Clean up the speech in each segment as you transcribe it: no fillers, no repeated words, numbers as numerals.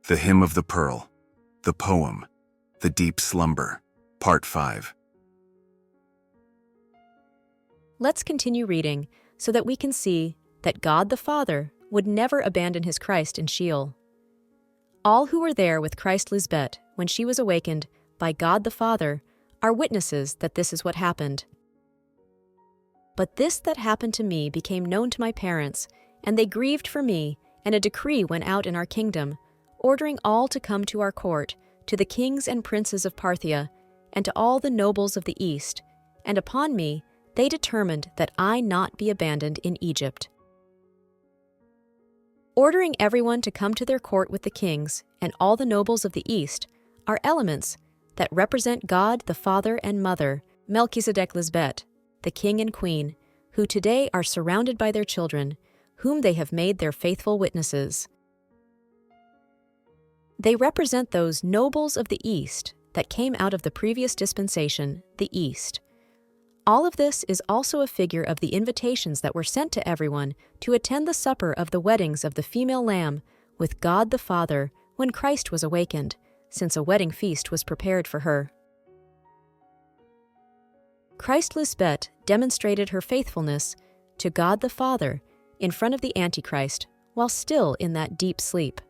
The Hymn of the Pearl, the Poem, the Deep Slumber, Part 5. Let's continue reading so that we can see that God the Father would never abandon his Christ in Sheol. All who were there with MelquisedecLisbet when she was awakened by God the Father are witnesses that this is what happened. But this that happened to me became known to my parents, and they grieved for me, and a decree went out in our kingdom, ordering all to come to our court, to the kings and princes of Parthia, and to all the nobles of the East, and upon me they determined that I not be abandoned in Egypt. Ordering everyone to come to their court with the kings and all the nobles of the East are elements that represent God the Father and Mother, MelquisedecLisbet, the king and queen, who today are surrounded by their children, whom they have made their faithful witnesses. They represent those nobles of the East that came out of the previous dispensation, the East. All of this is also a figure of the invitations that were sent to everyone to attend the supper of the weddings of the female lamb with God the Father when Christ was awakened, since a wedding feast was prepared for her. MelquisedecLisbet demonstrated her faithfulness to God the Father in front of the Antichrist while still in that deep sleep.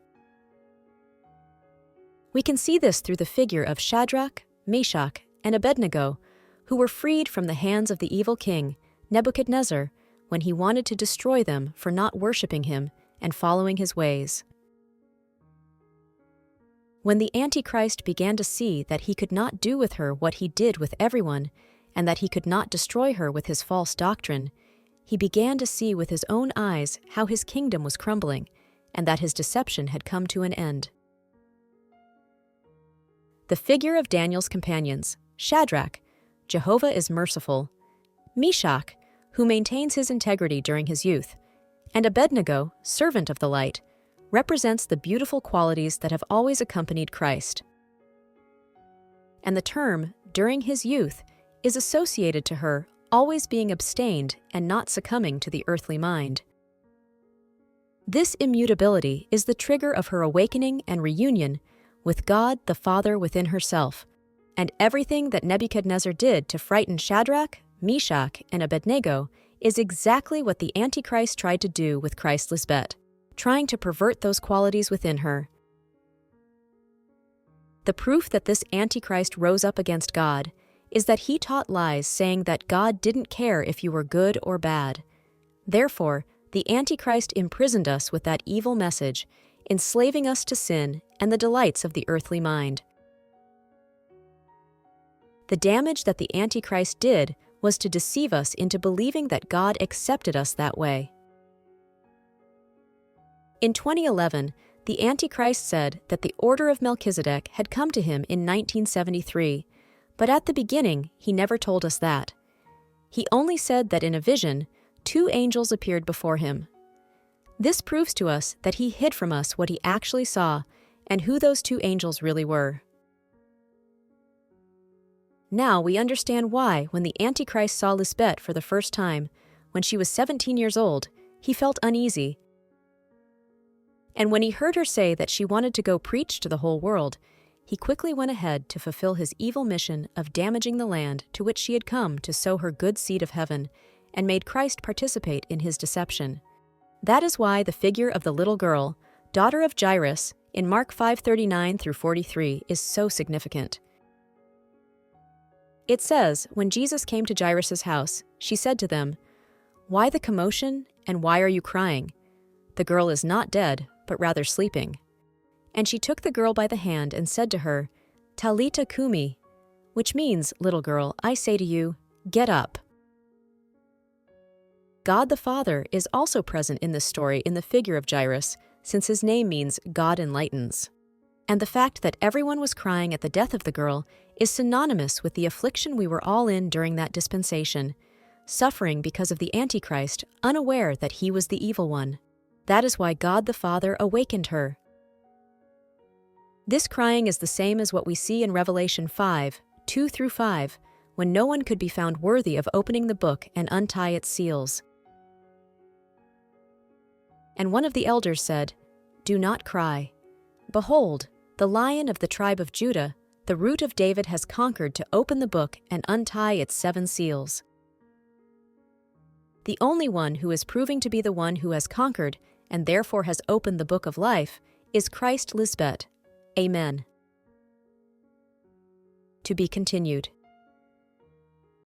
We can see this through the figure of Shadrach, Meshach, and Abednego, who were freed from the hands of the evil king, Nebuchadnezzar, when he wanted to destroy them for not worshiping him and following his ways. When the Antichrist began to see that he could not do with her what he did with everyone, and that he could not destroy her with his false doctrine, he began to see with his own eyes how his kingdom was crumbling, and that his deception had come to an end. The figure of Daniel's companions, Shadrach, Jehovah is merciful, Meshach, who maintains his integrity during his youth, and Abednego, servant of the light, represents the beautiful qualities that have always accompanied Christ. And the term, during his youth, is associated to her always being abstained and not succumbing to the earthly mind. This immutability is the trigger of her awakening and reunion with God the Father within herself, and everything that Nebuchadnezzar did to frighten Shadrach, Meshach, and Abednego is exactly what the Antichrist tried to do with MelquisedecLisbet, trying to pervert those qualities within her. The proof that this Antichrist rose up against God is that he taught lies saying that God didn't care if you were good or bad. Therefore, the Antichrist imprisoned us with that evil message, enslaving us to sin and the delights of the earthly mind. The damage that the Antichrist did was to deceive us into believing that God accepted us that way. In 2011, the Antichrist said that the order of Melchizedek had come to him in 1973, but at the beginning, he never told us that. He only said that in a vision, 2 angels appeared before him. This proves to us that he hid from us what he actually saw and who those 2 angels really were. Now we understand why, when the Antichrist saw Lisbet for the first time, when she was 17 years old, he felt uneasy. And when he heard her say that she wanted to go preach to the whole world, he quickly went ahead to fulfill his evil mission of damaging the land to which she had come to sow her good seed of heaven, and made Christ participate in his deception. That is why the figure of the little girl, daughter of Jairus, in Mark 5:39 through 43 is so significant. It says, when Jesus came to Jairus' house, she said to them, "Why the commotion, and why are you crying? The girl is not dead, but rather sleeping." And she took the girl by the hand and said to her, "Talitha kumi," which means, "Little girl, I say to you, get up." God the Father is also present in this story in the figure of Jairus, since his name means God enlightens. And the fact that everyone was crying at the death of the girl is synonymous with the affliction we were all in during that dispensation, suffering because of the Antichrist, unaware that he was the evil one. That is why God the Father awakened her. This crying is the same as what we see in Revelation 5:2 through 5, when no one could be found worthy of opening the book and untie its seals. And one of the elders said, "Do not cry." Behold, the Lion of the tribe of Judah, the Root of David, has conquered to open the book and untie its 7 seals. The only one who is proving to be the one who has conquered and therefore has opened the book of life is MelquisedecLisbet. Amen. To be continued.